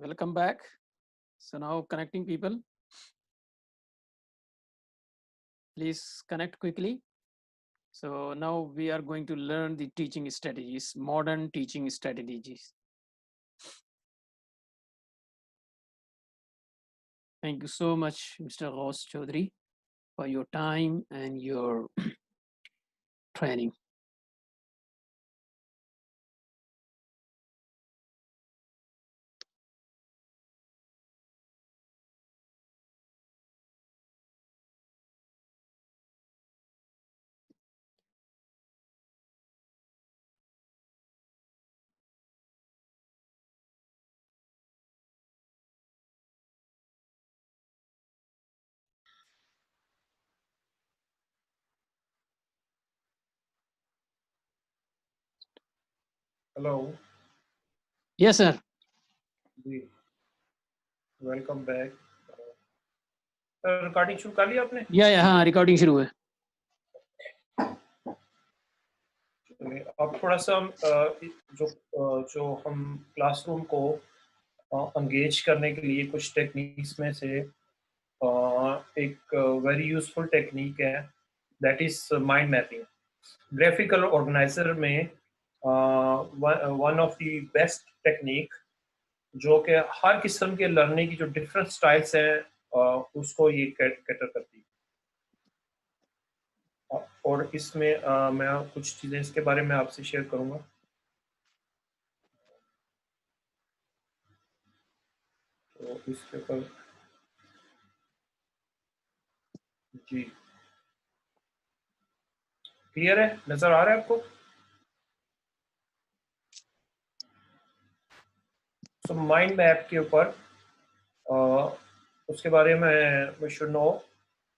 Welcome back. So now connecting people. Please connect quickly. So now we are going to learn the teaching strategies, modern teaching strategies. Thank you so much, Mr. Ghaus Chaudhary, for your time and your training. Hello. Yes, sir. Welcome back. Recording शुरू कर ली आपने? या हाँ, recording शुरू है। अब थोड़ा सा जो हम क्लासरूम को एंगेज करने के लिए कुछ टेक्निक्स में से एक वेरी यूजफुल टेक्निक है, that is mind mapping. Graphical organiser में one of the best technique जो कि हर किस्म के लर्निंग की जो डिफरेंट स्टाइल्स हैं उसको ये कैटर करती है। और इसमें मैं कुछ चीज़ें इसके बारे में आपसे शेयर करूँगा। तो इसके ऊपर जी क्लियर है, नज़र आ रहा है आपको? सो माइंड मैप के ऊपर उसके बारे में वी शुड नो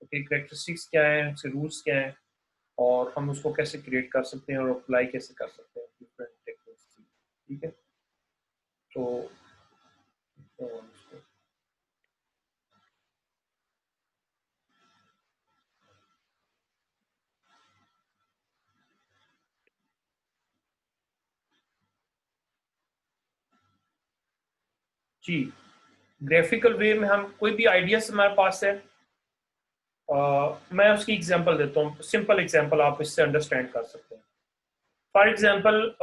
कि कैरेक्टरिस्टिक्स क्या हैं, उसके रूल्स क्या हैं और हम उसको कैसे क्रिएट कर सकते हैं और अप्लाई कैसे कर सकते हैं डिफरेंट टेक्निक्स। ठीक है, तो जी ग्राफिकल वे में हम कोई भी आइडियाज हमारे पास है, मैं उसकी एग्जांपल देता हूँ, सिंपल एग्जांपल आप इससे अंडरस्टैंड कर सकते हैं। फॉर एग्जांपल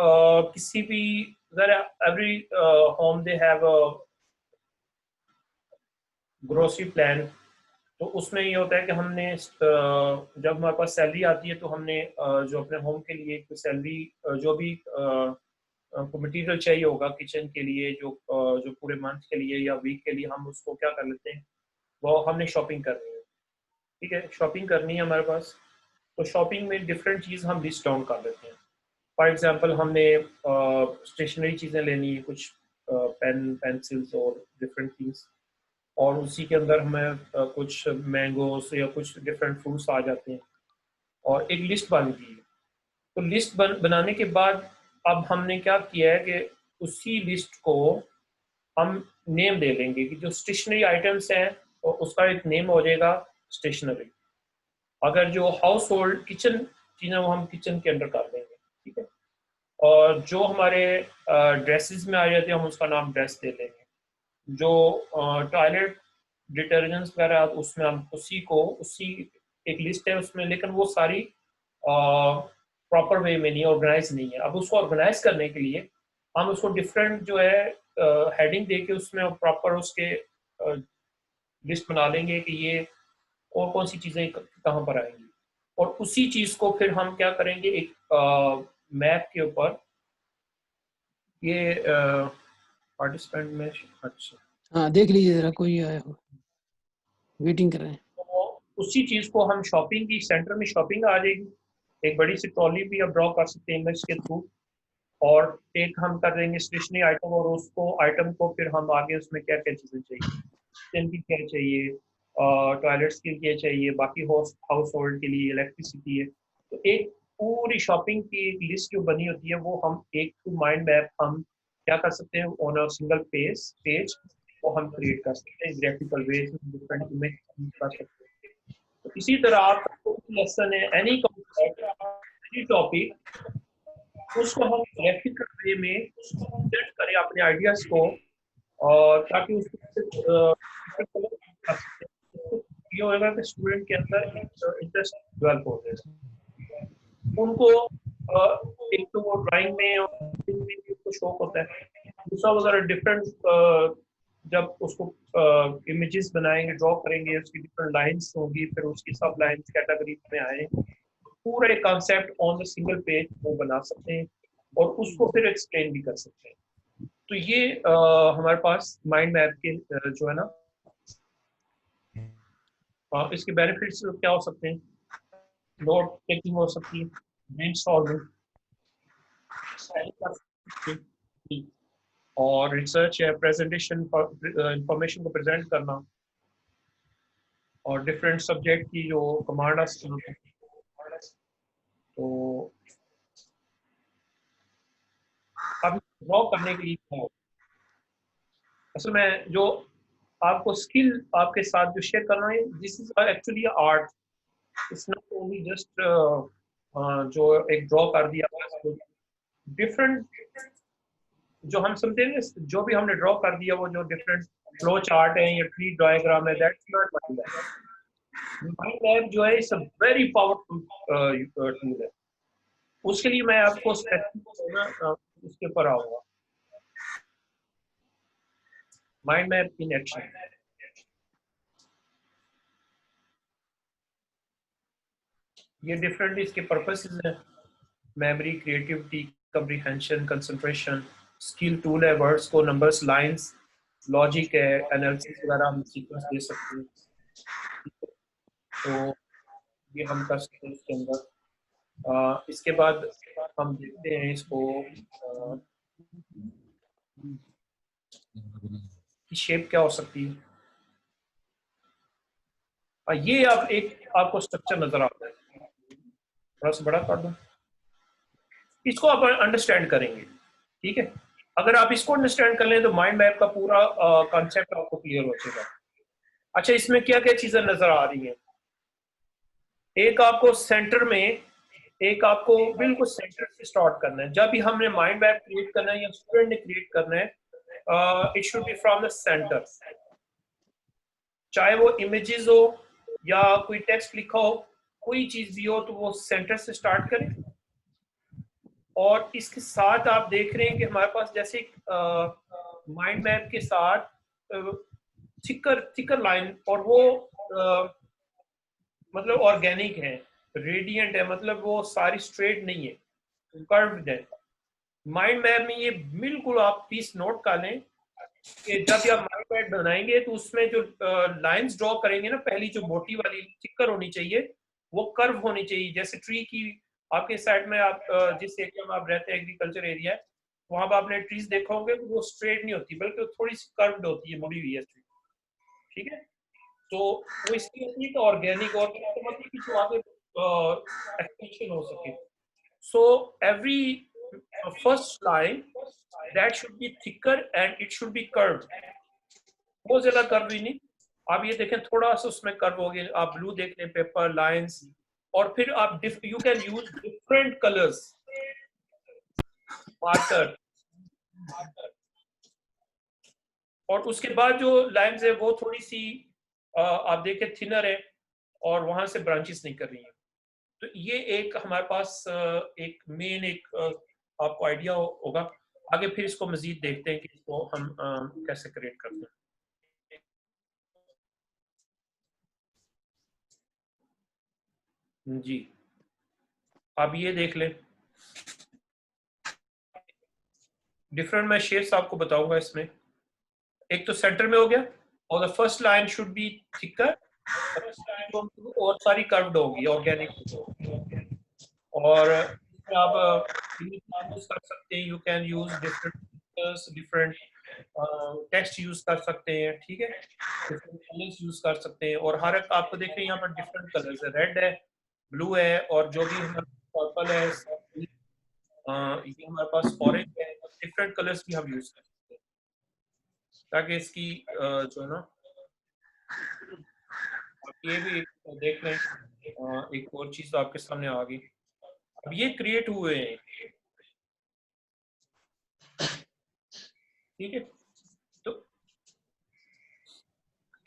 किसी भी every home they have a grocery plan. तो उसमें ये होता है कि हमने जब हमारे पास सैलरी आती है तो हमने जो अपने होम के लिए सैलरी जो भी को मटेरियल चाहिए होगा किचन के लिए, जो पूरे मंथ के लिए या वीक के लिए, हम उसको क्या कर लेते हैं, वो हमने शॉपिंग करनी है। ठीक है, शॉपिंग करनी है हमारे पास, तो शॉपिंग में डिफरेंट चीज़ हम लिस्ट डाउन कर लेते हैं। फॉर एग्जांपल हमने स्टेशनरी चीज़ें लेनी है, कुछ पेन पेंसिल्स और डिफरेंट थिंग्स, और उसी के अंदर हमें कुछ मैंगोस या कुछ डिफरेंट फ्रूट्स आ जाते हैं और एक लिस्ट बन गई है। तो लिस्ट बनाने के बाद अब हमने क्या किया है कि उसी लिस्ट को हम नेम दे देंगे कि जो स्टेशनरी आइटम्स हैं तो उसका एक नेम हो जाएगा स्टेशनरी। अगर जो हाउस होल्ड किचन चीज़ें वो हम किचन के अंडर कर देंगे। ठीक है, और जो हमारे ड्रेसेस में आ जाते हैं हम उसका नाम ड्रेस दे देंगे। जो टॉयलेट डिटर्जेंट्स वगैरह उसमें हम उसी एक लिस्ट है उसमें, लेकिन वो सारी प्रॉपर वे में नहीं, ऑर्गेनाइज नहीं है। अब उसको ऑर्गेनाइज करने के लिए हम उसको डिफरेंट जो है हेडिंग दे के उसमें प्रॉपर उसके लिस्ट बना लेंगे कि ये और कौन सी चीज़ें कहाँ पर आएंगी। और उसी चीज़ को फिर हम क्या करेंगे, एक मैप के ऊपर ये पार्टिसिपेंट में, अच्छा हाँ, देख लीजिए जरा, कोई आया हो, वेटिंग कर रहे हैं। तो उसी चीज़ को हम शॉपिंग की सेंटर में शॉपिंग आ जाएगी, एक बड़ी सी ट्रॉली भी आप ड्रॉ कर सकते हैं इमेज के थ्रू। और एक हम कर देंगे स्टेशनरी आइटम, और उसको आइटम को फिर हम आगे उसमें क्या क्या चीज़ें चाहिए, किचन की क्या चाहिए, टॉयलेट्स के लिए चाहिए, बाकी हाउस होल्ड के लिए इलेक्ट्रिसिटी है। तो एक पूरी शॉपिंग की एक लिस्ट जो बनी होती है वो हम एक माइंड मैप हम क्या कर सकते हैं ऑन अ सिंगल पेज वो हम क्रिएट कर सकते हैं ग्राफिकल वे, डिफरेंट इमेज कर सकते हैं। तो इसी तरह आपका कोई लेसन है, एनी कॉन्सेप्ट, एनी टॉपिक, उसको हम ग्राफिकल वे में प्रेजेंट करें अपने आइडियाज को, और ताकि उसको ये होगा कि स्टूडेंट के अंदर इंटरेस्ट डेवलप हो जाएगा। उनको एक तो वो ड्राइंग में और में उसको शौक होता है, दूसरा वगैरह डिफरेंट जब उसको इमेजेस बनाएंगे, ड्रॉ करेंगे, उसकी डिफरेंट लाइंस होंगी, फिर उसकी सब लाइंस कैटेगरी में आए, पूरा एक concept on the single page वो बना सकते हैं और उसको फिर एक्सप्लेन भी कर सकते हैं। तो ये हमारे पास माइंड मैप के जो है ना इसके बेनिफिट्स क्या हो सकते हैं, नोट टेकिंग हो सकती है, ब्रेनस्टॉर्मिंग और रिसर्च है, प्रेजेंटेशन इंफॉर्मेशन को प्रेजेंट करना और डिफरेंट सब्जेक्ट की जो कमांड है। तो अब ड्रॉ करने के लिए क्या हो, असल में जो आपको स्किल आपके साथ जो शेयर करना है, this is actually art, it's not only just जो एक ड्रॉ कर दिया डिफरेंट, जो हम समझेंगे जो भी हमने ड्रॉ कर दिया वो जो डिफरेंट फ्लो चार्ट है या ट्री डायग्राम है, that's not mind map. Mind map जो है it's a very powerful tool है। उसके लिए मैं आपको उसके ऊपर आऊंगा, माइंड मैप इन एक्शन। ये डिफरेंट इसके पर्पसेस हैं, memory, creativity, comprehension, concentration, skill tool है, वर्ड्स को नंबर्स, लाइंस, लॉजिक है, एनालिसिस वगैरह हम सीक्वेंस दे सकते हैं। तो ये हम कर सकते हैं इसके अंदर। इसके बाद हम देखते हैं इसको की शेप क्या हो सकती है। ये आप एक आपको स्ट्रक्चर नजर आता है, थोड़ा सा बड़ा कर दूं, इसको आप अंडरस्टैंड करेंगे, ठीक है। अगर आप इसको अंडरस्टैंड कर लें तो माइंड मैप का पूरा कॉन्सेप्ट आपको क्लियर हो जाएगा। अच्छा, इसमें क्या क्या चीजें नजर आ रही हैं, एक आपको सेंटर में, एक आपको बिल्कुल सेंटर से स्टार्ट करना है। जब भी हमने माइंड मैप क्रिएट करना है या स्टूडेंट ने क्रिएट करना है, it should be from the centre, चाहे वो इमेजेस हो या कोई टेक्स्ट लिखा हो, कोई चीज भी हो तो वो सेंटर से स्टार्ट करें। और इसके साथ आप देख रहे हैं कि हमारे पास जैसे माइंड मैप के साथ थिकर थिकर लाइन, और वो मतलब ऑर्गेनिक है, रेडियंट है, मतलब वो सारी स्ट्रेट नहीं है, कर्व्ड है। माइंड मैप में ये बिल्कुल आप पीस नोट कर लें कि जब आप माइंड मैप बनाएंगे तो उसमें जो लाइंस ड्रॉ करेंगे ना, पहली जो मोटी वाली थिकर होनी चाहिए, वो कर्व होनी चाहिए। जैसे ट्री की आपके साइड में आप जिस एरिया में आप रहते हैं, एग्रीकल्चर एरिया है, वहां पर आपने ट्रीज देखा होंगे तो वो स्ट्रेट नहीं होती, बल्कि थोड़ी सी कर्व्ड होती है, मुड़ी हुई है ट्री, ठीक है। तो वो इसलिए होती है कि ऑर्गेनिक, मतलब कि जो आगे एक्सटेंशन हो सके। So every first line that should be thicker and it should be curved, बहुत ज्यादा कर्व ही नहीं। आप ये देखें थोड़ा सा उसमें कर्व हो गया, आप ब्लू देख लें, पेपर लाइंस, और फिर आप you can use different colours, marker, और उसके बाद जो लाइंस है वो थोड़ी सी आप देखें थिनर है और वहां से ब्रांचेस नहीं कर रही है। तो ये एक हमारे पास एक मेन एक आपको आइडिया होगा। आगे फिर इसको मजीद देखते हैं कि इसको हम कैसे क्रिएट करते हैं। जी, आप ये देख लें, डिफरेंट मैं शेप्स आपको बताऊंगा इसमें। एक तो सेंटर में हो गया, और the first line should be thicker, और सारी कर्व्ड होगी, ऑर्गेनिक। और आप यूज कर सकते हैं, you can use different different text use कर सकते हैं, ठीक है, डिफरेंट कलर्स यूज कर सकते हैं। और हर एक आपको देख रहे हैं यहाँ पर डिफरेंट कलर्स है, रेड है, ब्लू है, और जो भी हमारे पर्पल है, ये हमारे पास ऑरेंज है, डिफरेंट कलर्स भी हम यूज कर सकते हैं ताकि इसकी जो है ना, आप ये भी देख लें। एक और चीज आपके सामने आ गई, अब ये क्रिएट हुए हैं, ठीक है। तो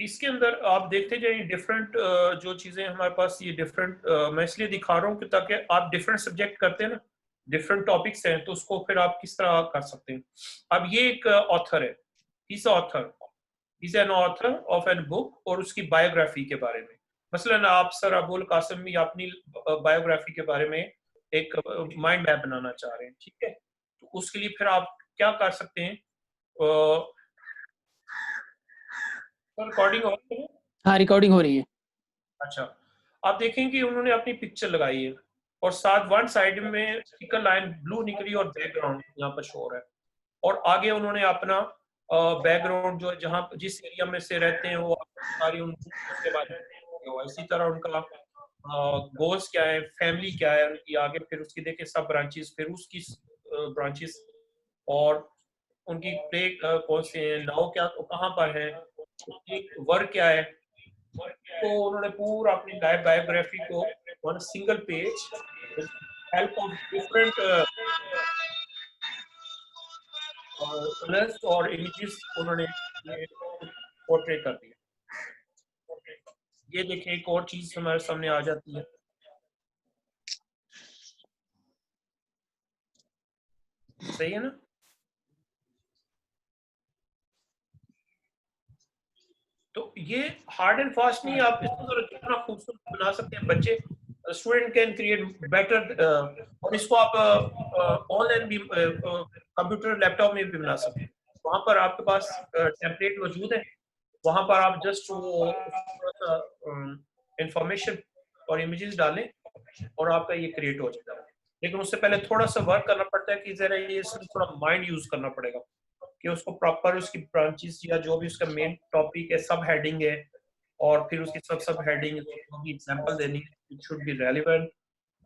इसके अंदर आप देखते जाइए डिफरेंट जो चीजें हमारे पास ये डिफरेंट मैं इसलिए दिखा रहा हूँ कि ताकि आप डिफरेंट सब्जेक्ट करते हैं ना, डिफरेंट टॉपिक्स हैं, तो उसको फिर आप किस तरह कर सकते हैं। अब ये एक ऑथर है, is an author of an book, और उसकी बायोग्राफी के बारे में, मसलन आप सर अबुल कासिम भी अपनी बायोग्राफी के बारे में एक माइंड मैप बनाना चाह रहे हैं, ठीक है, तो उसके लिए फिर आप क्या कर सकते हैं, रिकॉर्डिंग हो रही है? हाँ, रिकॉर्डिंग हो रही है। अच्छा, आप देखें कि उन्होंने अपनी पिक्चर लगाई है और साथ वन साइड में स्टिकर लाइन ब्लू निकली और बैकग्राउंड यहाँ पर शो हो रहा है, और आगे उन्होंने अपना बैकग्राउंड जो जहाँ जिस एरिया में से रहते हैं वो सारी उसके बारे में लिखा हुआ है। इसी तरह उनका गोल्स क्या है, फैमिली क्या है उनकी, आगे फिर उसकी देखे सब ब्रांचेस, फिर उसकी ब्रांचेस, और उनकी प्ले कौन से हैं, नाव क्या कहाँ पर है, उसकी वर्क क्या है, तो उन्होंने पूरा अपनी लाइफ बायोग्राफी को on single page help of different colours और इमेजेस उन्होंने पोर्ट्रे कर दिया। ये देखें एक और चीज हमारे सामने आ जाती है, सही है ना। तो ये हार्ड एंड फास्ट नहीं, आप इसको जितना खूबसूरत बना सकते हैं बच्चे, स्टूडेंट कैन क्रिएट बेटर, और इसको आप ऑनलाइन भी कंप्यूटर लैपटॉप में भी बना सकते हैं। वहां पर आपके पास टेम्पलेट मौजूद है, वहां पर आप जस्ट वो थोड़ा सा इंफॉर्मेशन और इमेजेस डालें और आपका ये क्रिएट हो जाएगा। लेकिन उससे पहले थोड़ा सा वर्क करना पड़ता है कि जरा ये इसमें थोड़ा माइंड यूज करना पड़ेगा कि उसको प्रॉपर उसकी ब्रांचेस या जो भी उसका मेन टॉपिक है, सब हेडिंग है, और फिर उसकी सब सब हेडिंग जो भी एग्जांपल देनी है, इट शुड बी रेलेवेंट,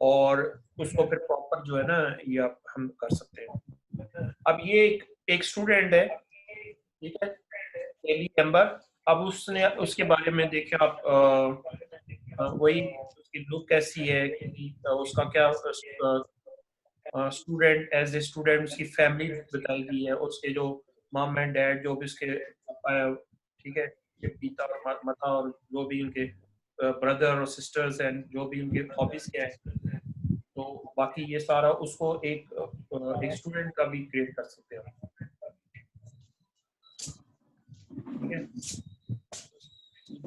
और उसको फिर प्रॉपर जो है ना ये आप हम कर सकते हैं। अब ये एक स्टूडेंट है, ठीक है, डेली मेंबर। अब उसने उसके बारे में देखे आप, वही उसकी लुक कैसी है, कि उसका क्या स्टूडेंट एज ए स्टूडेंट उसकी फैमिली बताई गई है, उसके जो मम एंड डैड जो भी उसके पापा है, ठीक है, ये पिता और माता, और जो भी उनके ब्रदर और सिस्टर्स एंड जो भी उनके हॉबीज क्या है, तो बाकी ये सारा उसको एक स्टूडेंट का भी क्रिएट कर सकते हैं, ठीक है।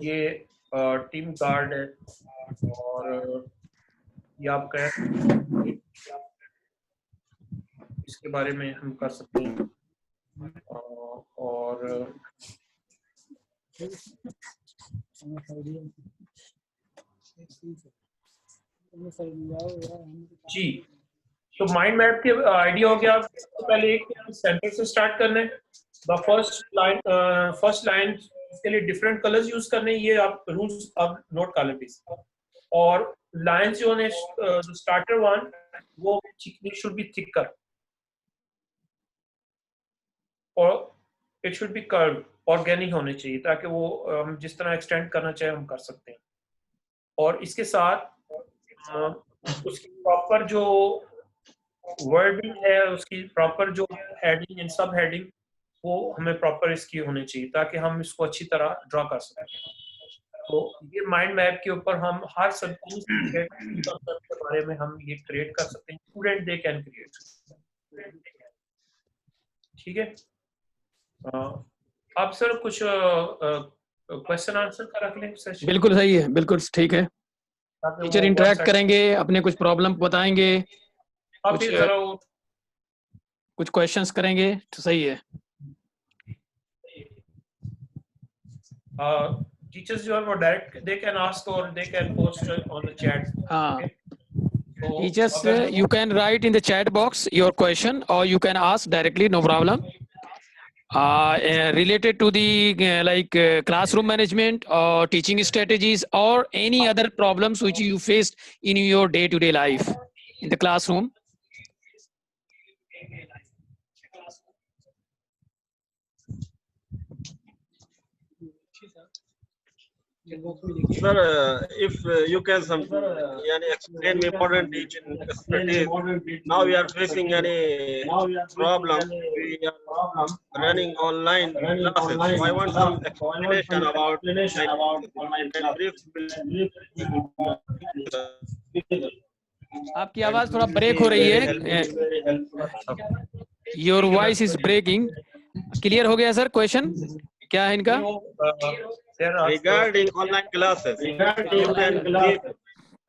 ये टीम कार्ड है, और ये आप कह सकते हैं, इसके बारे में हम कर सकते हैं, और जी, तो माइंड मैप के आइडिया हो गया। सबसे पहले एक सेंटर से स्टार्ट करना है, फर्स्ट लाइन के लिए डिफरेंट कलर्स यूज करने, ये आप रूल्स अब नोट कर लें प्लीज। और लाइंस जो है स्टार्टर वन वो शुड बी थिकर, और it should be curve, organic होने चाहिए, ताकि वो हम जिस तरह एक्सटेंड करना चाहे हम कर सकते हैं। और इसके साथ उसकी प्रॉपर जो वर्डिंग है, उसकी प्रॉपर जो हेडिंग एंड सब हेडिंग, वो हमें प्रॉपर इसकी होनी चाहिए ताकि हम इसको अच्छी तरह ड्रॉ कर सकें। तो ये माइंड मैप के ऊपर हम हर सब्जेक्ट के बारे में हम ये क्रिएट कर सकते हैं, स्टूडेंट दे कैन क्रिएट, ठीक है। आप सर कुछ क्वेश्चन आंसर का रख लें सेशन, बिल्कुल सही है, बिल्कुल ठीक है। ताकि टीचर वो वन इंटरेक्ट साइड करेंगे, अपने कुछ प्रॉब्लम बताएंगे, आप कुछ फिर जरा वो कुछ क्वेश्चंस करेंगे, तो सही है। टीचर्स जो है वो डायरेक्ट दे कैन आस्क और they can post on the chat, हाँ, ओके। तो टीचर्स अगर जो you can write in the chat box your question और you can ask directly, no problem, related to the classroom management or teaching strategies or any other problems which you faced in your day-to-day life in the classroom. Sir, if you can explain me modern teaching strategies. Now we are facing any problem. We are running online classes. So I want some explanation about online classes. Can brief आपकी that आवाज थोड़ा will break be हो रही very है. helpful. Your voice is breaking. Clear हो गया sir question? क्या है इनका? Regarding online classes, if you can brief,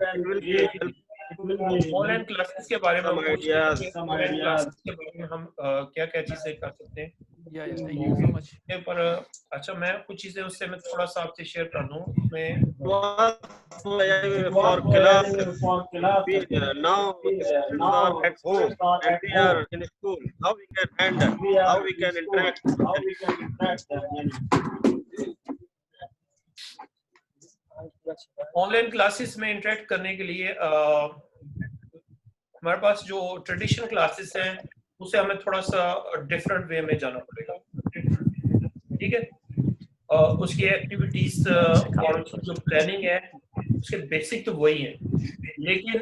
it will be helpful. Online classes के बारे में Some हम पूछ रहे हैं कि ideas. ऑनलाइन क्लासेस के बारे में हम क्या क्या चीजें कर सकते हैं. Thank you so much. पर अच्छा, मैं कुछ चीजें उससे मैं थोड़ा सा आपसे शेयर कर दूं. मैं For classes, now students are at home and we are in school. How we can handle? How we can interact? Online classes में इंटरेक्ट करने के लिए हमारे पास जो ट्रेडिशनल क्लासेस हैं उसे हमें थोड़ा सा डिफरेंट वे में जाना पड़ेगा. ठीक है. उसकी एक्टिविटीज और उसकी जो प्लानिंग है उसके बेसिक तो वही है, लेकिन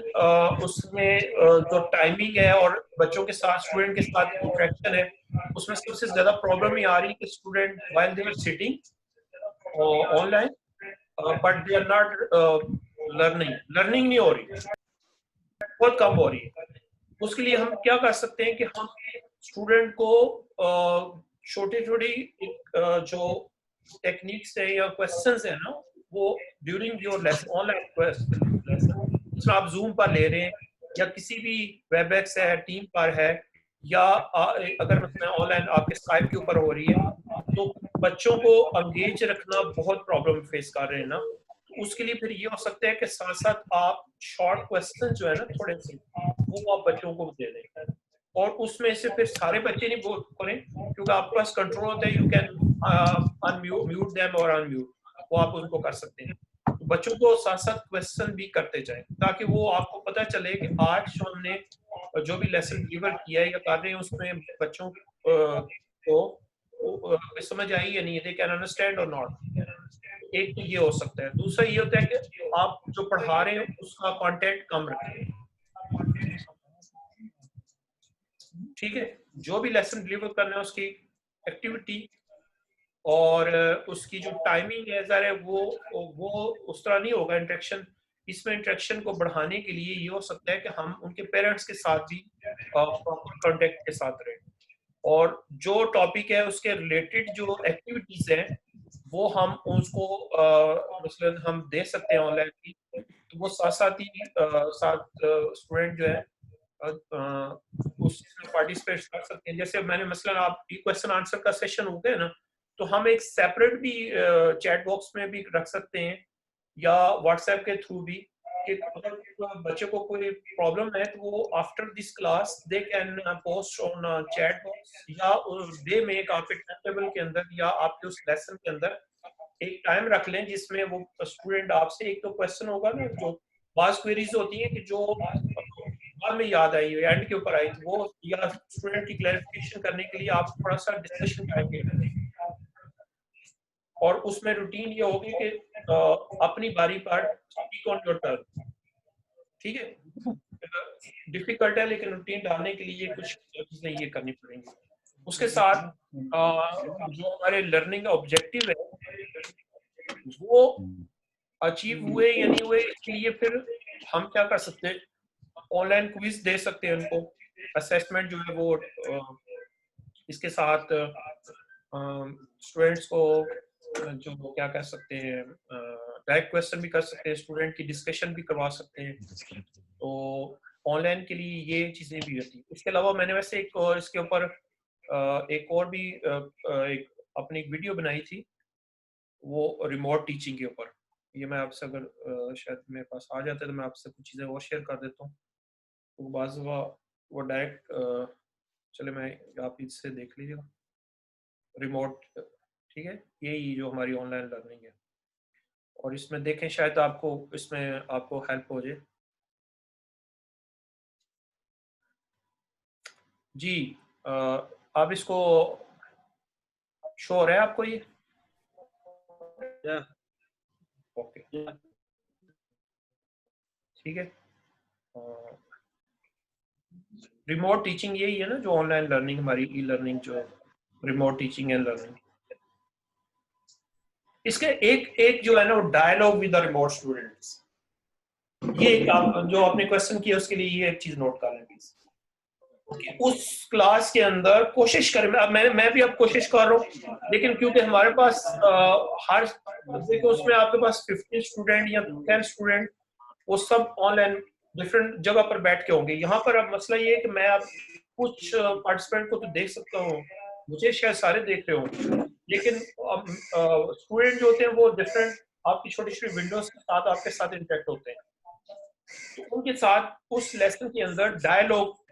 उसमें जो टाइमिंग है और बच्चों के साथ स्टूडेंट के साथ इंटरेक्शन है उसमें सबसे ज्यादा प्रॉब्लम ये आ रही है कि student while they are sitting online but they are not learning नहीं हो रही, बहुत कम हो रही है. उसके लिए हम क्या कर सकते हैं कि हम स्टूडेंट को छोटी छोटी जो टेक्निक्स है या क्वेश्चंस है ना, वो during your lesson online lesson जिसमें आप जूम पर ले रहे हैं या किसी भी वेबएक्स है, टीम पर है, या अगर मतलब ऑनलाइन आपके स्काइप के ऊपर हो रही है, तो बच्चों को एंगेज रखना बहुत प्रॉब्लम फेस कर रहे हैं ना. उसके लिए फिर ये हो सकता है कि साथ साथ आप शॉर्ट क्वेश्चन जो है ना थोड़े से वो आप बच्चों को दे दें, और उसमें से फिर सारे बच्चे नहीं बोल करें क्योंकि आपके पास कंट्रोल होता है. यू कैन अनम्यूट देम और अनम्यूट, वो आप उनको कर सकते हैं. तो बच्चों को साथ साथ क्वेश्चन भी करते जाएं ताकि वो आपको पता चले कि आज जो हमने जो भी लेसन डिलीवर किया है या कर रहे हैं उसमें बच्चों को समझ आई या नहीं, दे कैन अंडरस्टैंड और नॉट. एक तो ये हो सकता है. दूसरा ये होता है कि आप जो पढ़ा रहे हैं उसका कंटेंट कम रखें. ठीक है. जो भी लेसन डिलीवर करना है उसकी एक्टिविटी और उसकी जो टाइमिंग है ज़रा वो उस तरह नहीं होगा इंटरेक्शन. इसमें इंटरेक्शन को बढ़ाने के लिए ये हो सकता है कि हम उनके पेरेंट्स के साथ भी प्रॉपर कांटेक्ट के साथ रहें, और जो टॉपिक है उसके रिलेटेड जो एक्टिविटीज हैं वो हम उसको मसलन हम दे सकते हैं ऑनलाइन की, तो वो साथ साथ ही साथ स्टूडेंट जो है उसमें पार्टिसिपेट कर सकते हैं. जैसे मैंने मसलन आप क्वेश्चन आंसर का सेशन हो गया ना, तो हम एक सेपरेट भी चैट बॉक्स में भी रख सकते हैं या व्हाट्सएप के थ्रू भी कि अगर बच्चे को कोई प्रॉब्लम है तो वो after this class they can post on chat box, या डे में एक आपके टाइम टेबल के अंदर या आपके उस लेसन के अंदर एक टाइम रख लें जिसमें वो स्टूडेंट आपसे एक तो क्वेश्चन होगा ना, जो बास क्वेरीज होती है कि जो बाद में याद आई एंड के ऊपर आई, तो वो या स्टूडेंट की क्लैरिफिकेशन करने के लिए आप थोड़ा सा डिस्कशन टाइम के लिए, और उसमें रूटीन ये होगी कि अपनी बारी पर स्पीक ऑन योर टर्न. ठीक है. डिफिकल्ट है लेकिन रूटीन डालने के लिए कुछ चीजें ये करनी पड़ेंगी. उसके साथ जो हमारे लर्निंग का ऑब्जेक्टिव है वो अचीव हुए या नहीं हुए, इसके लिए फिर हम क्या कर सकते हैं, ऑनलाइन क्विज दे सकते हैं उनको. असेसमेंट जो है वो इसके साथ स्टूडेंट्स को जो क्या कह सकते हैं डायरेक्ट क्वेश्चन भी कर सकते हैं, स्टूडेंट की डिस्कशन भी करवा सकते हैं. तो ऑनलाइन के लिए ये चीज़ें भी होती हैं. इसके अलावा मैंने वैसे एक और इसके ऊपर एक और भी एक अपनी वीडियो बनाई थी, वो रिमोट टीचिंग के ऊपर. ये मैं आपसे अगर शायद मेरे पास आ जाता है तो मैं आपसे कुछ चीज़ें और शेयर कर देता हूँ. तो बाज़ वो डायरेक्ट चले मैं आप इससे देख लीजिएगा रिमोट. ठीक है. यही जो हमारी ऑनलाइन लर्निंग है, और इसमें देखें शायद आपको इसमें आपको हेल्प हो जाए. जी आप इसको शो हो रहा है आपको ये? Yeah. ओके, ठीक है। रिमोट टीचिंग यही है ना, जो ऑनलाइन लर्निंग, हमारी ई लर्निंग जो है, रिमोट टीचिंग एंड लर्निंग। इसके एक जो है ना, वो dialogue with the remote students, ये एक आप जो आपने क्वेश्चन किया उसके लिए ये एक चीज नोट कर लें प्लीज। उस क्लास के अंदर कोशिश करें, अब मैं भी अब कोशिश कर रहा हूँ, लेकिन क्योंकि हमारे पास हर देखो उसमें आपके पास 15 स्टूडेंट या 10 स्टूडेंट, वो सब ऑनलाइन डिफरेंट जगह पर बैठ के होंगे। यहाँ पर अब मसला ये है कि मैं अब कुछ पार्टिसिपेंट को तो देख सकता हूँ, मुझे शायद सारे देख रहे हो, लेकिन स्टूडेंट जो होते हैं वो डिफरेंट आपकी छोटी छोटी विंडोज के साथ आपके साथ इंटरेक्ट होते हैं, तो उनके साथ उस लेसन के अंदर डायलॉग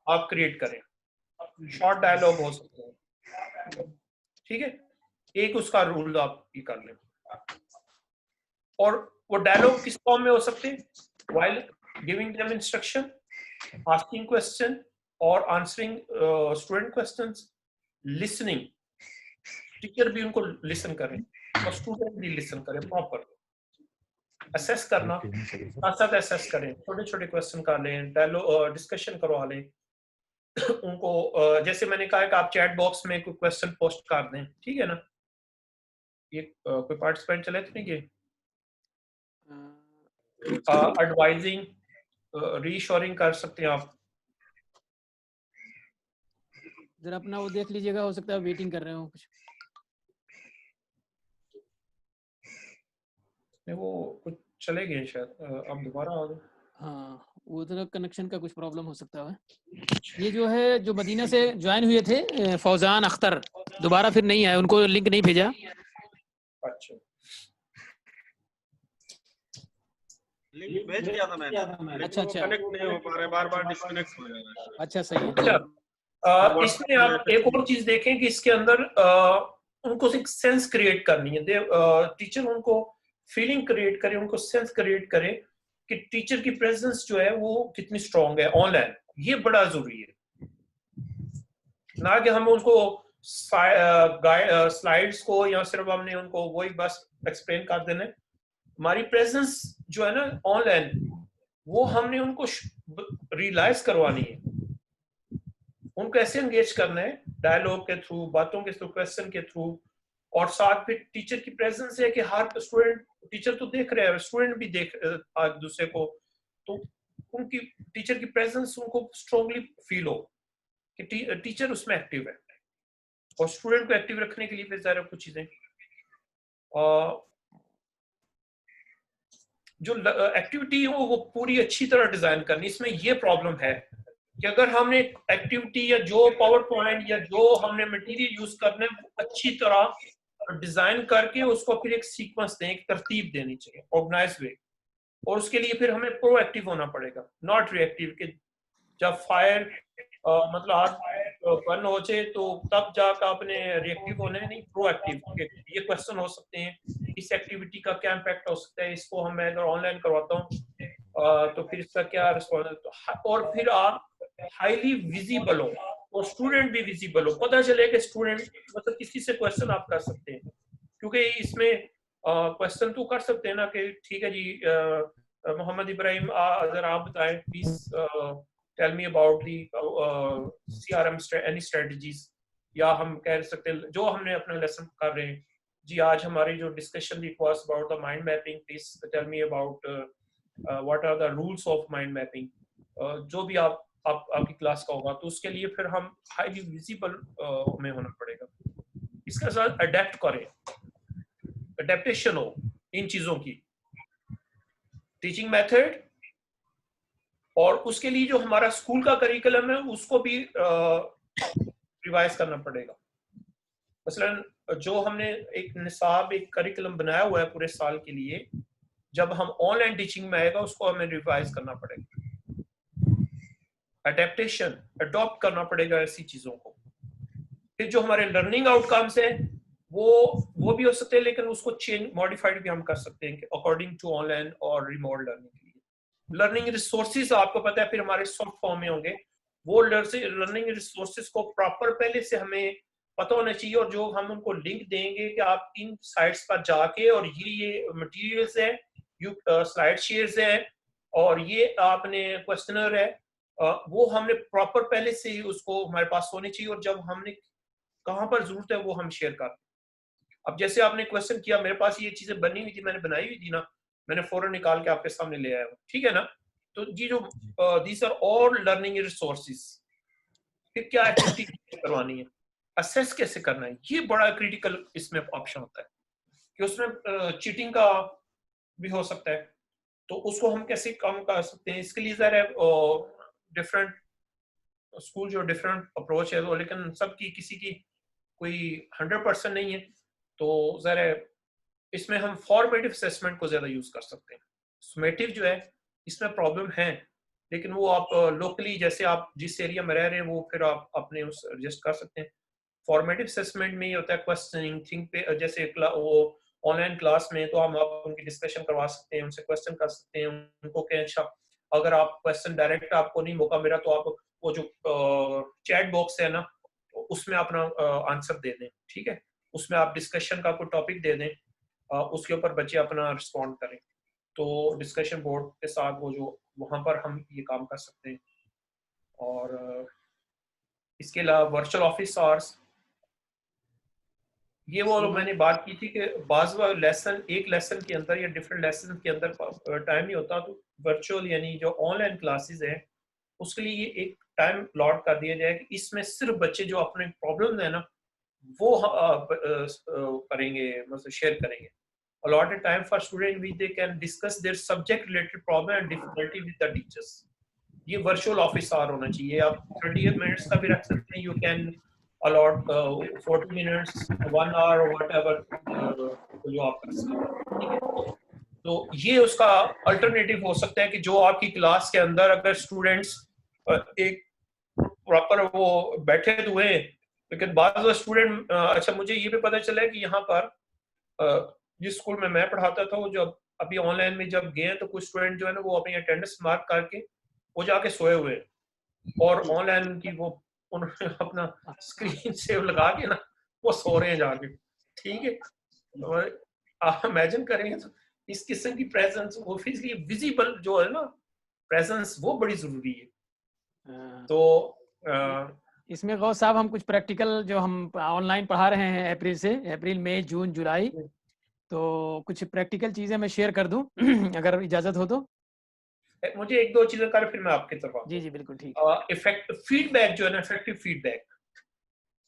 आप क्रिएट करें, शॉर्ट डायलॉग हो सकते हैं, ठीक है। एक उसका रूल आप ये कर लें, और वो डायलॉग किस फॉर्म में हो सकते हैं, while giving them instruction, asking question or answering student questions, listening, teacher भी उनको लिसन करें और स्टूडेंट भी लिसन करें, प्रॉपर असेस करना, साथ साथ असेस करें, छोटे छोटे क्वेश्चन कर लें, डायलॉग डिस्कशन करवा लें उनको। जैसे मैंने कहा कि आप चैट बॉक्स में कोई क्वेश्चन पोस्ट कर दें, ठीक है ना। ये कोई पार्टिसिपेंट चले तो नहीं गए, एडवाइजिंग रीशोरिंग कर सकते हैं आप। जरा अपना वो देख लीजिएगा, हो सकता है वेटिंग कर रहे हो कुछ। नहीं, वो कुछ चले गए शायद, अब दोबारा आ गए। हाँ, वो तो कनेक्शन का कुछ प्रॉब्लम हो सकता है। ये जो है, जो मदीना से ज्वाइन हुए थे फौजान अख्तर, दोबारा फिर नहीं आए, उनको लिंक नहीं भेजा। अच्छा, लिंक भेज दिया था मैंने, अच्छा लेकिन वो कनेक्ट नहीं हो पा रहे, बार बार डिस्कनेक्ट हो जा रहा है। अच्छा, सही है। अच्छा, इसमें आप एक और चीज देखें कि इसके अंदर उनको एक सेंस क्रिएट करनी है, टीचर उनको फीलिंग क्रिएट करे, उनको सेंस क्रिएट करे कि टीचर की प्रेजेंस जो है वो कितनी स्ट्रांग है ऑनलाइन। ये बड़ा जरूरी है, ना कि हम उनको स्लाइड्स को या सिर्फ हमने उनको वही बस एक्सप्लेन कर देना। हमारी प्रेजेंस जो है ना ऑनलाइन, वो हमने उनको रियलाइज करवानी है, उनको ऐसे एंगेज करना है डायलॉग के थ्रू, बातों के थ्रू, क्वेश्चन के थ्रू, और साथ में टीचर की प्रेजेंस है कि हर स्टूडेंट, टीचर तो देख रहे हैं, स्टूडेंट भी देख एक दूसरे को, तो उनकी टीचर की प्रेजेंस उनको स्ट्रांगली फील हो कि टीचर उसमें एक्टिव है। और स्टूडेंट को एक्टिव रखने के लिए फिर ज़रा कुछ चीजें, जो एक्टिविटी हो वो पूरी अच्छी तरह डिजाइन करनी। इसमें ये प्रॉब्लम है कि अगर हमने एक्टिविटी या जो पावर पॉइंट या जो हमने मटेरियल यूज करना है वो अच्छी तरह डिजाइन करके उसको फिर एक सीक्वेंस दें, एक तरतीब देनी चाहिए, ऑर्गेनाइज वे। और उसके लिए फिर हमें प्रोएक्टिव होना पड़ेगा, नॉट रिएक्टिव, कि जब फायर मतलब आग बर्न हो जाए तो तब जाकर आपने रिएक्टिव होना है, नहीं, प्रोएक्टिव। ये क्वेश्चन हो सकते हैं, इस एक्टिविटी का क्या इम्पैक्ट हो सकता है, इसको हम मैं अगर ऑनलाइन करवाता हूँ तो फिर इसका क्या रिस्पॉन्स, और फिर आप हाईली विजिबल हो और स्टूडेंट भी विजिबल हो, पता चले कि स्टूडेंट मतलब किसी से क्वेश्चन आप कर सकते हैं, क्योंकि इसमें क्वेश्चन तो कर सकते हैं ना कि ठीक है जी मोहम्मद इब्राहिम अगर आप बताएं please tell me about the CRM any strategies, या हम कह सकते हैं जो हमने अपना लेसन कर रहे हैं जी, आज हमारी जो डिस्कशन थी was about the mind mapping, please tell me about what are the rules of mind mapping, जो भी आपकी क्लास का होगा, तो उसके लिए फिर हम हाईली विजिबल में होना पड़ेगा। इसके साथ अडेप्ट करें, अडेप्टेशन हो इन चीजों की, टीचिंग मेथड, और उसके लिए जो हमारा स्कूल का करिकुलम है उसको भी रिवाइज करना पड़ेगा। मसलन जो हमने एक निसाब, एक करिकुलम बनाया हुआ है पूरे साल के लिए, जब हम ऑनलाइन टीचिंग में आएगा उसको हमें रिवाइज करना पड़ेगा, अडेप्टेशन, अडॉप्ट करना पड़ेगा ऐसी चीजों को। फिर जो हमारे लर्निंग आउटकम्स है वो भी हो सकते हैं, लेकिन उसको चेंज, मॉडिफाइड भी हम कर सकते हैं अकॉर्डिंग टू ऑनलाइन और रिमोट लर्निंग के लिए। लर्निंग रिसोर्सेज आपको पता है फिर हमारे सॉफ्ट फॉर्म में होंगे, वो लर्निंग रिसोर्सेज को प्रॉपर पहले से हमें पता होना चाहिए, और जो हम उनको लिंक देंगे कि आप इन साइट्स पर जाके और ये मटेरियल्स है, यू स्लाइड शेयर्स है, और ये आपने क्वेश्चनर है, वो हमने प्रॉपर पहले से ही उसको हमारे पास होने चाहिए, और जब हमने कहाँ पर जरूरत है वो हम शेयर करते हैं। अब जैसे आपने क्वेश्चन किया, मेरे पास ये चीजें बनी हुई थी, मैंने बनाई हुई थी ना, मैंने फौरन निकाल के आपके सामने ले आया हूँ, ठीक है ना। तो ये जो these are all learning resources. फिर क्या एक्टिविटी करवानी है, असेस कैसे करना है, ये बड़ा क्रिटिकल इसमें ऑप्शन होता है कि उसमें चीटिंग का भी हो सकता है, तो उसको हम कैसे कम कर सकते हैं। इसके लिए ज़रा डिफरेंट स्कूल जो डिफरेंट अप्रोच है वो, लेकिन सबकी किसी की कोई 100% नहीं है, तो ज़रा इसमें हम फॉर्मेटिव असेसमेंट को ज़्यादा यूज़ कर सकते हैं। समेटिव जो है इसमें प्रॉब्लम है, लेकिन वो आप लोकली जैसे आप जिस एरिया में रह रहे हैं वो फिर आप अपने उस एडजस्ट कर सकते हैं। फॉर्मेटिव असेसमेंट में ये होता है क्वेश्चनिंग थिंक पे, जैसे वो ऑनलाइन क्लास में तो हम आप उनकी डिस्कशन करवा सकते हैं, उनसे क्वेश्चन कर सकते हैं, उनको कहें अच्छा अगर आप क्वेश्चन डायरेक्ट आपको नहीं मौका मिला तो आप वो जो चैट बॉक्स है ना उसमें अपना आंसर दे दें, ठीक है, उसमें आप डिस्कशन का कोई टॉपिक दे दें, उसके ऊपर बच्चे अपना रिस्पॉन्ड करें, तो डिस्कशन बोर्ड के साथ वो जो वहाँ पर हम ये काम कर सकते हैं। और इसके अलावा वर्चुअल ऑफिस आवर्स, ये वो मैंने बात की थी कि बाज़ लेसन एक लेसन के अंदर या डिफरेंट लेसन के अंदर टाइम नहीं होता, तो वर्चुअल यानी जो ऑनलाइन क्लासेस है उसके लिए ये एक टाइम अलॉट कर दिया जाए कि इसमें सिर्फ बच्चे जो अपने प्रॉब्लम है ना वो करेंगे, मतलब शेयर करेंगे। allotted time for student which they can discuss their subject related problem and difficulty with the teachers। ये वर्चुअल ऑफिस आवर होना चाहिए। आप 30 मिनट्स का भी रख सकते हैं, you can allot 40 minutes 1 hour whatever जो आप कर सकते हैं, ठीक है। तो ये उसका अल्टरनेटिव हो सकता है कि जो आपकी क्लास के अंदर अगर स्टूडेंट्स एक प्रॉपर वो बैठे हुए हैं, लेकिन बाद स्टूडेंट अच्छा मुझे ये भी पता चला है कि यहाँ पर जिस स्कूल में मैं पढ़ाता था वो जब अभी ऑनलाइन में जब गए तो कुछ स्टूडेंट जो है ना वो अपनी अटेंडेंस मार्क करके वो जाके सोए हुए, और ऑनलाइन की वो उन्होंने अपना स्क्रीन सेव लगा के ना वो सो रहे हैं जाके, ठीक है। तो आप इमेजिन करेंगे तो इस किस्म की प्रेजेंस ऑब्वियसली विजिबल जो है ना प्रेजेंस वो बड़ी जरूरी है। तो इसमें गौस साहब हम कुछ प्रैक्टिकल जो हम ऑनलाइन पढ़ा रहे हैं अप्रैल मई जून जुलाई, तो कुछ प्रैक्टिकल चीजें मैं शेयर कर दूं अगर इजाजत हो तो। मुझे एक दो चीजें कर फिर मैं आपकी तरफ। जी जी बिल्कुल ठीक। इफेक्टिव फीडबैक जो है ना, इफेक्टिव फीडबैक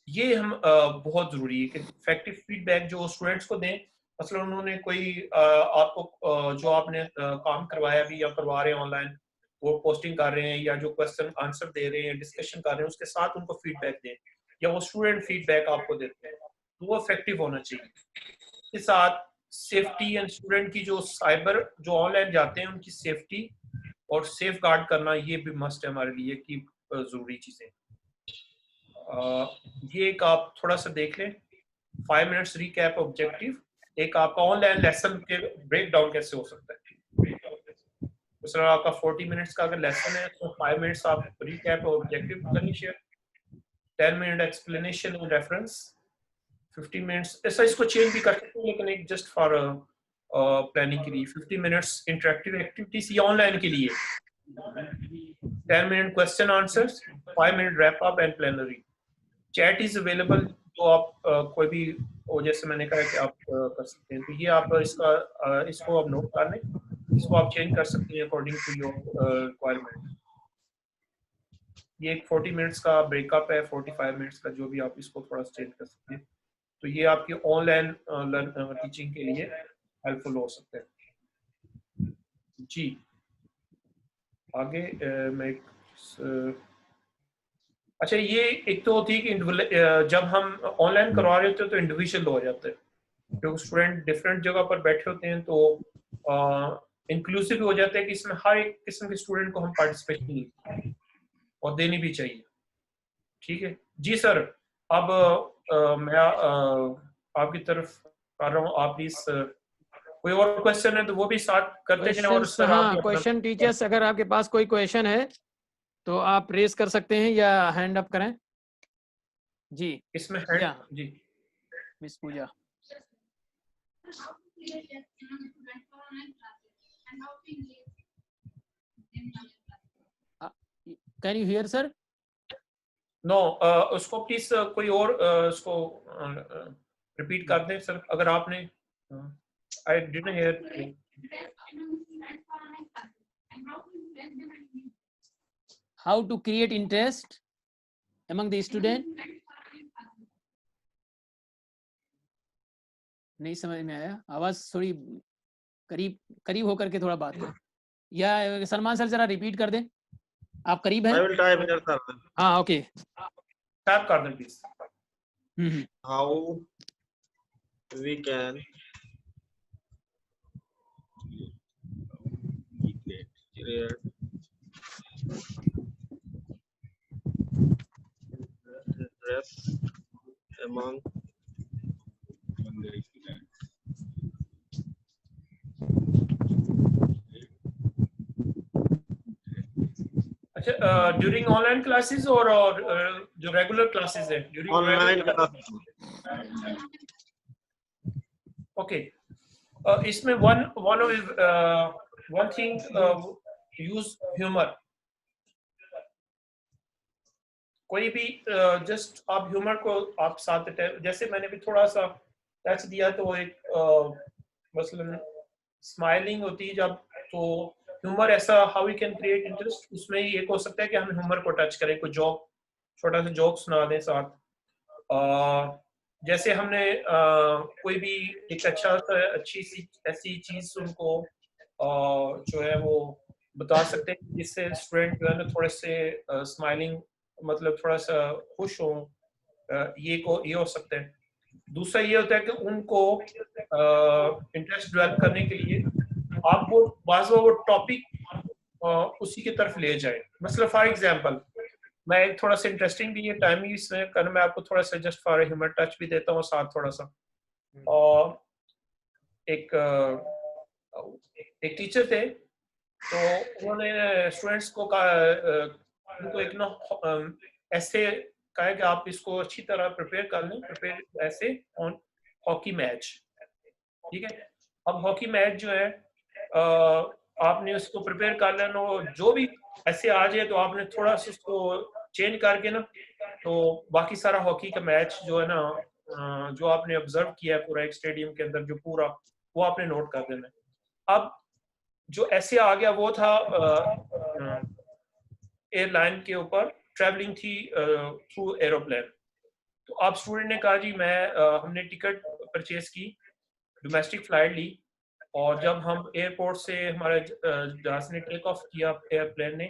ये हम बहुत जरूरी है कि इफेक्टिव फीडबैक जो स्टूडेंट्स को दें। मतलब उन्होंने कोई आपको जो आपने काम करवाया भी या करवा रहे हैं ऑनलाइन, वो पोस्टिंग कर रहे हैं या जो क्वेश्चन आंसर दे रहे हैं डिस्कशन कर रहे हैं, उसके साथ उनको फीडबैक दें, या वो स्टूडेंट फीडबैक आपको देते हैं, तो वो इफेक्टिव होना चाहिए। इसके साथ सेफ्टी एंड स्टूडेंट की जो साइबर जो ऑनलाइन जाते हैं उनकी सेफ्टी और सेफ गार्ड करना ये भी मस्ट है हमारे लिए की जरूरी चीजें। ये एक आप थोड़ा सा देख लें 5 मिनट्स रिकैप ऑब्जेक्टिव, एक आपका ऑनलाइन लेसन के ब्रेक डाउन कैसे हो सकता है। दूसरा आपका 40 मिनट्स का अगर लेसन है तो 5 मिनट्स आप रिकैप ऑब्जेक्टिव करिए share, 10 minute explanation and reference, 50 minutes ऐसा इसको चेंज भी कर सकते हैं, लेकिन एक जस्ट फॉर प्लानिंग के लिए 50 मिनट्स इंटरेक्टिव एक्टिविटीज ये ऑनलाइन के लिए, 10 minute question answers, 5 minute wrap up and plenary. Chat is available, तो आप कोई भी जैसे मैंने कहा कि आप कर सकते हैं, तो ये आप इसको आप नोट कर लें, इसको आप चेंज कर सकते हैं अकॉर्डिंग टू योर रिक्वायरमेंट। ये एक 40 मिनट्स का ब्रेकअप है, 45 मिनट्स का, जो भी आप इसको थोड़ा चेंज कर सकते हैं, तो ये आपकी ऑनलाइन टीचिंग के लिए हेल्पफुल हो सकता है। जी आगे मैं अच्छा ये एक तो होती है कि जब हम ऑनलाइन करवा रहे होते हैं तो इंडिविजुअल हो जाता है, क्योंकि स्टूडेंट डिफरेंट जगह पर बैठे होते हैं, तो इंक्लूसिव हो जाता है कि इसमें हर एक किस्म के स्टूडेंट को हम पार्टिसिपेशन और देनी भी चाहिए, ठीक है। जी सर, अब मैं आपकी तरफ कर रहा हूँ, आप प्लीज कोई और क्वेश्चन है तो वो भी साथ करते हैं। और सर हाँ क्वेश्चन टीचर्स अगर आपके पास कोई क्वेश्चन है तो आप रेस कर सकते हैं या हैंड अप करें। जी इसमें हैंड या जी miss Pooja. Can you hear sir? No उसको प्लीज कोई और उसको रिपीट कर दें सर, अगर आपने I didn't hear. How to create interest among the student? नहीं समझ में आया, आवाज थोड़ी करीब करीब होकर के थोड़ा बात करें, या सलमान सर जरा रिपीट कर दें, आप करीब हैं। I will type here, sir. हाँ ओके। टाइप कर दें please. How we can create interest among अच्छा ड्यूरिंग ऑनलाइन क्लासेस और जो रेगुलर क्लासेस है ड्यूरिंग online classes. ओके। इसमें वन थिंग यूज ह्यूमर। कोई भी जस्ट आप ह्यूमर को आप साथ जैसे मैंने भी थोड़ा सा टच दिया तो एक मसलन स्माइलिंग होती है जब, तो ह्यूमर ऐसा how we can create interest, उसमें ही एक हो सकता है कि हम ह्यूमर को टच करें, कोई जोक, छोटा सा जोक सुना दें साथ। जैसे हमने कोई भी एक अच्छी सी ऐसी चीज उनको जो है वो बता सकते हैं जिससे स्टूडेंट जो है ना थोड़े से स्माइलिंग मतलब थोड़ा सा खुश हो, ये हो सकता है। दूसरा ये होता है कि उनको इंटरेस्ट डेवलप करने के लिए आप वो टॉपिक उसी की तरफ ले जाए। मतलब फॉर एग्जांपल मैं एक थोड़ा सा इंटरेस्टिंग भी है टाइम ही इसमें कर, मैं आपको थोड़ा सा जस्ट फॉर ह्यूमर टच भी देता हूँ साथ थोड़ा सा। और एक टीचर थे तो उन्होंने स्टूडेंट्स को उनको एक ना ऐसे कहा कि आप इसको अच्छी तरह प्रिपेयर कर लें, प्रिपेयर ऐसे ऑन हॉकी मैच। ठीक है, अब हॉकी मैच जो है आपने उसको प्रिपेयर कर लेना, जो भी ऐसे आ जाए तो आपने थोड़ा सा उसको चेंज करके ना, तो बाकी सारा हॉकी का मैच जो है ना जो आपने ऑब्जर्व किया है पूरा एक स्टेडियम के अंदर जो पूरा, वो आपने नोट कर देना है। अब जो ऐसे आ गया वो था एयरलाइन के ऊपर ट्रैवलिंग थी थ्रू एरोप्लेन। तो अब स्टूडेंट ने कहा जी हमने टिकट परचेज की, डोमेस्टिक फ्लाइट ली, और जब हम एयरपोर्ट से हमारे जहाज ने टेक ऑफ किया एयरप्लेन ने,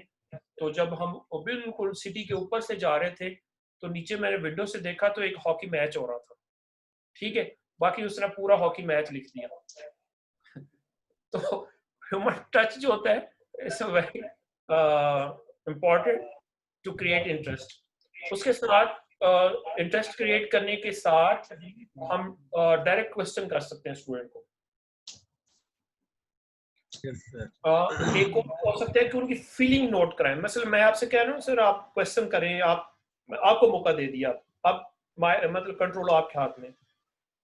तो जब हम बिल्कुल सिटी के ऊपर से जा रहे थे तो नीचे मैंने विंडो से देखा तो एक हॉकी मैच हो रहा था। ठीक है, बाकी उसने पूरा हॉकी मैच लिख दिया। तो ह्यूमन टच जो होता है it's very important to create interest. उसके साथ इंटरेस्ट क्रिएट करने के साथ हम डायरेक्ट क्वेश्चन कर सकते हैं स्टूडेंट को। Yes, sir. एक और हो सकता है कि उनकी फीलिंग नोट कराएं। मतलब मैं आपसे कह रहा हूँ सर आप क्वेश्चन करें, आपको मौका दे दिया, अब मतलब कंट्रोल आपके हाथ में,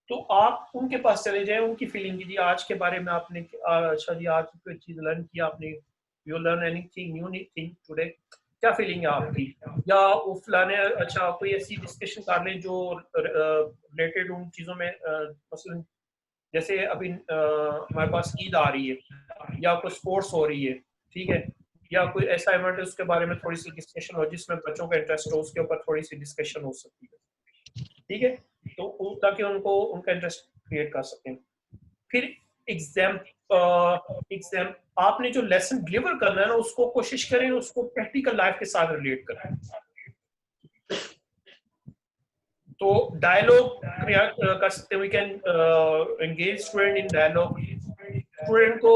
तो आप उनके पास चले जाएं, उनकी फीलिंग कीजिए आज के बारे में आपने अच्छा जी आज कोई चीज लर्न किया आपने, you learn anything new thing today, क्या फीलिंग है आपकी, या वो फलाने अच्छा कोई ऐसी डिस्कशन कर लें जो रिलेटेड उन चीजों में मसलन जैसे अभी हमारे पास ईद आ रही है या कोई स्पोर्ट्स हो रही है, ठीक है, या कोई ऐसा इवेंट है उसके बारे में थोड़ी सी डिस्कशन हो जिसमें बच्चों का इंटरेस्ट हो, उसके ऊपर थोड़ी सी डिस्कशन हो सकती है। ठीक है, तो ताकि उनको उनका इंटरेस्ट क्रिएट कर सकें। फिर एग्जाम आपने जो लेसन डिलीवर करना है ना उसको कोशिश करें उसको प्रैक्टिकल लाइफ के साथ रिलेट करें। तो डायलॉग कर सकते हैं, we can engage student in dialogue. Student को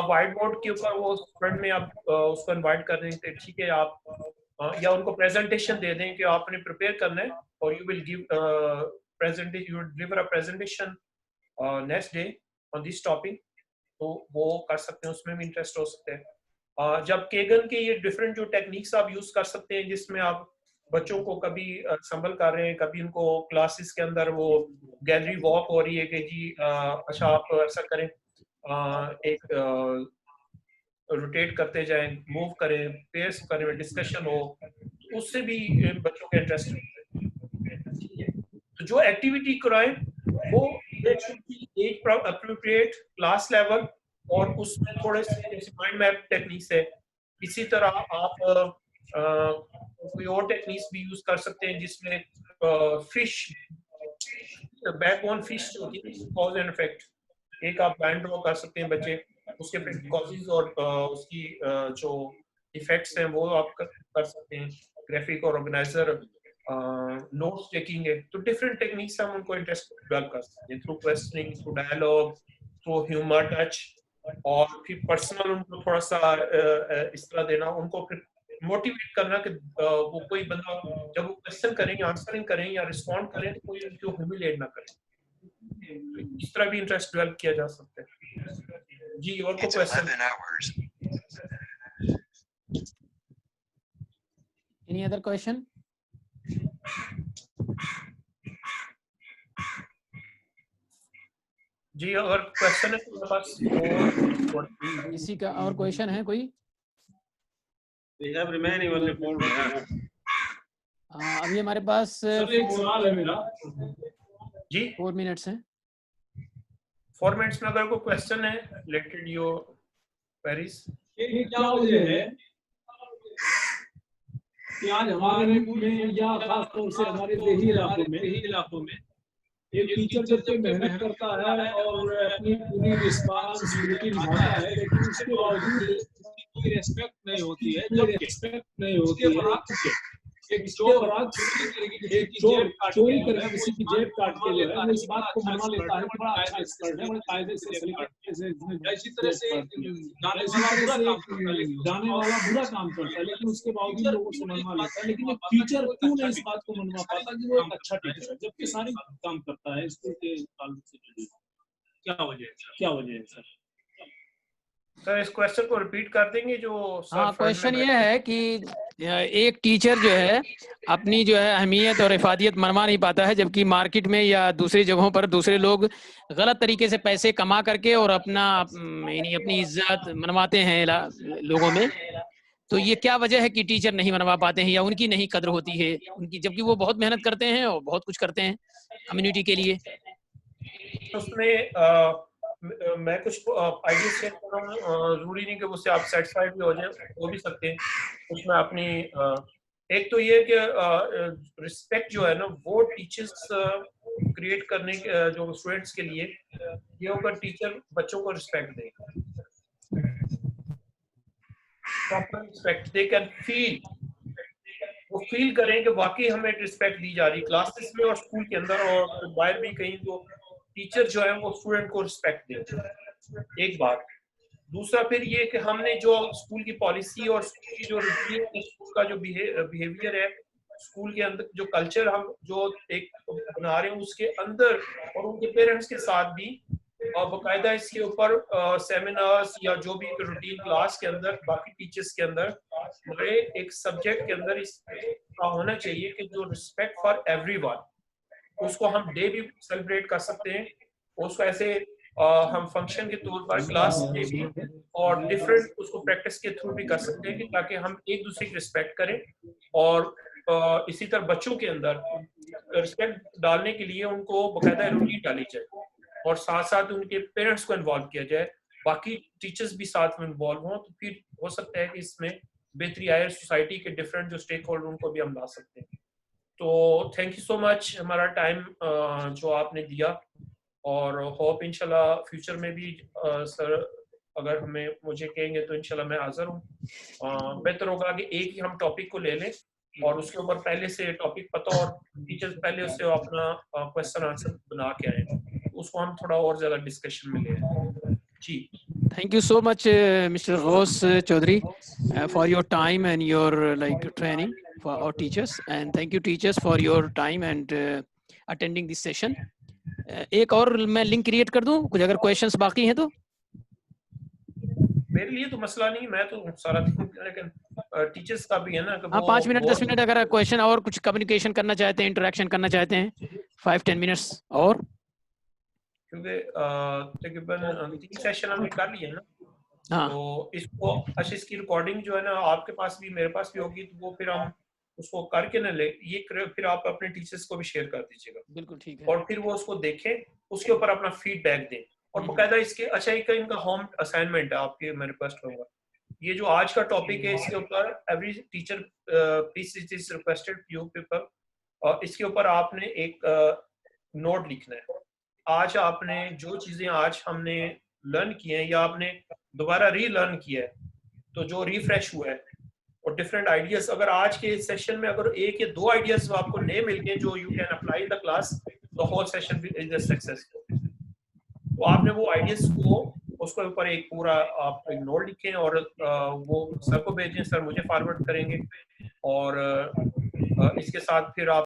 व्हाइट बोर्ड के ऊपर वो फ्रंट में आप उसको इनवाइट कर दें, ठीक है आप या उनको प्रेजेंटेशन दे दें कि आपने प्रिपेयर करना है और you will give presentation, you will deliver a presentation next day on this topic, तो वो कर सकते हैं, उसमें भी इंटरेस्ट हो सकते हैं। जब केगन के ये डिफरेंट जो टेक्निक्स आप यूज कर सकते हैं जिसमें आप बच्चों को कभी संभल कर रहे हैं, कभी उनको क्लासेस के अंदर वो गैलरी वॉक हो रही है कि जी अच्छा आप ऐसा करें, एक रोटेट करते जाएं, मूव करें, पेयर्स करें, डिस्कशन हो, उससे भी बच्चों का इंटरेस्ट ठीक है। तो जो एक्टिविटी कराएं वो एज अप्रोप्रिएट, क्लास लेवल, और उसमें थोड़े से माइंड मैप टेक्निक्स है। इसी तरह आप कोई और टेक्निक्स भी यूज कर सकते हैं जिसमें फिश बैकबोन फिश होती है, कॉज एंड इफेक्ट, एक आप बैंड ड्रॉ कर सकते हैं बच्चे, उसके कॉजेज और उसकी जो इफेक्ट्स हैं वो आप कर सकते हैं। ग्राफिक और ऑर्गेनाइजर नोट्स टेकिंग है, तो डिफरेंट टेक्निक्स हम उनको इंटरेस्ट डेवलप कर सकते हैं through questioning, through dialogue, through humour touch, और फिर पर्सनल उनको थोड़ा सा इस तरह देना, उनको फिर मोटिवेट करना कि वो कोई बंदा जब वो क्वेश्चन करें या आंसरिंग करें या रिस्पॉन्ड करें तो कोई उनको ह्यूमिलेट ना करे। इस तरह भी इंटरेस्ट डेवलप किया जा सकता है। जी, और कोई क्वेश्चन? Any other question? जी, अगर क्वेश्चन है तो मेरे पास किसी का और क्वेश्चन है कोई? We have remaining only 4 minutes. अभी हमारे पास एक सवाल है मेरा जी 4 मिनट्स हैं। 4 मिनट्स में अगर कोई क्वेश्चन है रिलेटेड योर क्वेरीज। ये क्या वजह है कि आज हमारे में या खास तौर से हमारे देही इलाकों में एक टीचर जब तक मेहनत करता है और अपनी पूरी रिस्पांसिबिलिटी निभाता है, लेकिन उसके बावजूद कोई रेस्पेक्ट नहीं होती है, एक चोर चोरी करके किसी की जेब काट के जो है वो इस बात को मना लेता है, बड़ा अच्छा एक्सपर्ट है, बड़े कायदे से सलीके से इसी तरह से गाने वाला बुरा काम करता है, लेकिन उसके बावजूद लोगों से मनवा लेता है। लेकिन एक टीचर क्यों नहीं इस बात को मनवा पाता कि वो एक अच्छा टीचर है, जबकि सारे काम करता है स्कूल के ताल्लुक से? क्या वजह है सर? सर इस क्वेश्चन को रिपीट कर देंगे जो हाँ, क्वेश्चन ये है कि एक टीचर जो है अपनी जो है अहमियत और इफादियत मनवा नहीं पाता है, जबकि मार्केट में या दूसरी जगहों पर दूसरे लोग गलत तरीके से पैसे कमा करके और अपना यानी अपनी इज्जत मनवाते हैं लोगों में। तो ये क्या वजह है कि टीचर नहीं मनवा पाते हैं या उनकी नहीं कदर होती है उनकी, जबकि वो बहुत मेहनत करते हैं और बहुत कुछ करते हैं कम्युनिटी के लिए? उसमें मैं कुछ आइडिया शेयर कर रहा हूँ, जरूरी नहीं कि उससे आप सेटिस्फाइड भी हो जाए, हो भी सकते हैं। उसमें अपनी एक तो ये कि रिस्पेक्ट जो है ना वो टीचर्स क्रिएट करने के जो स्टूडेंट्स के लिए ये होगा, टीचर बच्चों को respect they, proper respect, they can feel, वो फील करें कि वाकई हमें रिस्पेक्ट दी जा रही क्लासेस में और स्कूल के अंदर और बाहर भी कहीं, तो टीचर जो है वो स्टूडेंट को रिस्पेक्ट दे। एक बात। दूसरा फिर ये कि हमने जो स्कूल की पॉलिसी और स्कूल की जो स्कूल का जो बिहेवियर है, स्कूल के अंदर जो कल्चर हम जो एक बना रहे हैं उसके अंदर और उनके पेरेंट्स के साथ भी बाकायदा इसके ऊपर सेमिनार्स या जो भी रूटीन क्लास के अंदर बाकी टीचर्स के अंदर हमारे एक सब्जेक्ट के अंदर इसका होना चाहिए कि जो रिस्पेक्ट फॉर एवरीवन, उसको हम डे भी सेलिब्रेट कर सकते हैं, उसको ऐसे हम फंक्शन के तौर पर क्लास डे भी और डिफरेंट उसको प्रैक्टिस के थ्रू भी कर सकते हैं कि ताकि हम एक दूसरे की रिस्पेक्ट करें। और इसी तरह बच्चों के अंदर रिस्पेक्ट डालने के लिए उनको बाकायदा रूटीन डाली जाए और साथ साथ उनके पेरेंट्स को इन्वॉल्व किया जाए, बाकी टीचर्स भी साथ में इन्वॉल्व हों, तो फिर हो सकता है कि इसमें बेहतरी आए, सोसाइटी के डिफरेंट जो स्टेक होल्डर उनको भी हम ला सकते हैं। तो थैंक यू सो मच हमारा टाइम जो आपने दिया, और होप इंशाल्लाह फ्यूचर में भी सर अगर मुझे कहेंगे तो इंशाल्लाह मैं हाजिर हूँ। बेहतर होगा कि एक ही हम टॉपिक को ले लें और उसके ऊपर पहले से टॉपिक पता और टीचर्स पहले उससे अपना क्वेश्चन आंसर बना के आए, उसको हम थोड़ा और ज्यादा डिस्कशन में ले जी। Thank you so much, Mr. Ghaus Chaudhary, for your time and your training for our teachers, and thank you teachers for your time and attending this session. एक और मैं लिंक क्रिएट कर दूं कुछ अगर क्वेश्चंस बाकी हैं तो? मेरे लिए तो मसला नहीं, मैं तो सारा दिन, लेकिन टीचर्स का भी है ना कि हाँ, वो 5 मिनट 10 बहुत मिनट अगर क्वेश्चन और कुछ कम्युनिकेशन करना चाहते हैं, इंटरेक्शन करना चाहते हैं, 5-10 मिनट्स और क्योंकि तकरीबन 3 सेशन हमने कर लिए ना, हाँ तो इसको अच्छा इसकी रिकॉर्डिंग जो है ना आपके पास भी मेरे पास भी होगी, तो वो फिर हम उसको करके ना ले ये फिर आप अपने टीचर्स को भी शेयर कर दीजिएगा बिल्कुल ठीक है। और फिर वो उसको देखें, उसके ऊपर अपना फीडबैक दें और बाकायदा इसके अच्छा एक इनका होम असाइनमेंट है आपके, मैं रिक्वेस्ट करूंगा ये जो आज का टॉपिक है इसके ऊपर every teacher please it is requested you people, और इसके ऊपर आपने एक नोट लिखना है। आज आपने जो चीजें आज हमने लर्न की हैं या आपने दोबारा रीलर्न किया है, तो जो रिफ्रेश हुआ है और डिफरेंट आइडियाज, अगर आज के सेशन में अगर एक या दो आइडियाज आपको नए मिल गए जो you can apply the class, the whole session is a successful. तो आपने वो आइडियाज को उसके ऊपर एक पूरा आप एक नोट लिखें और वो सर को भेजें, सर मुझे फॉरवर्ड करेंगे और इसके साथ फिर आप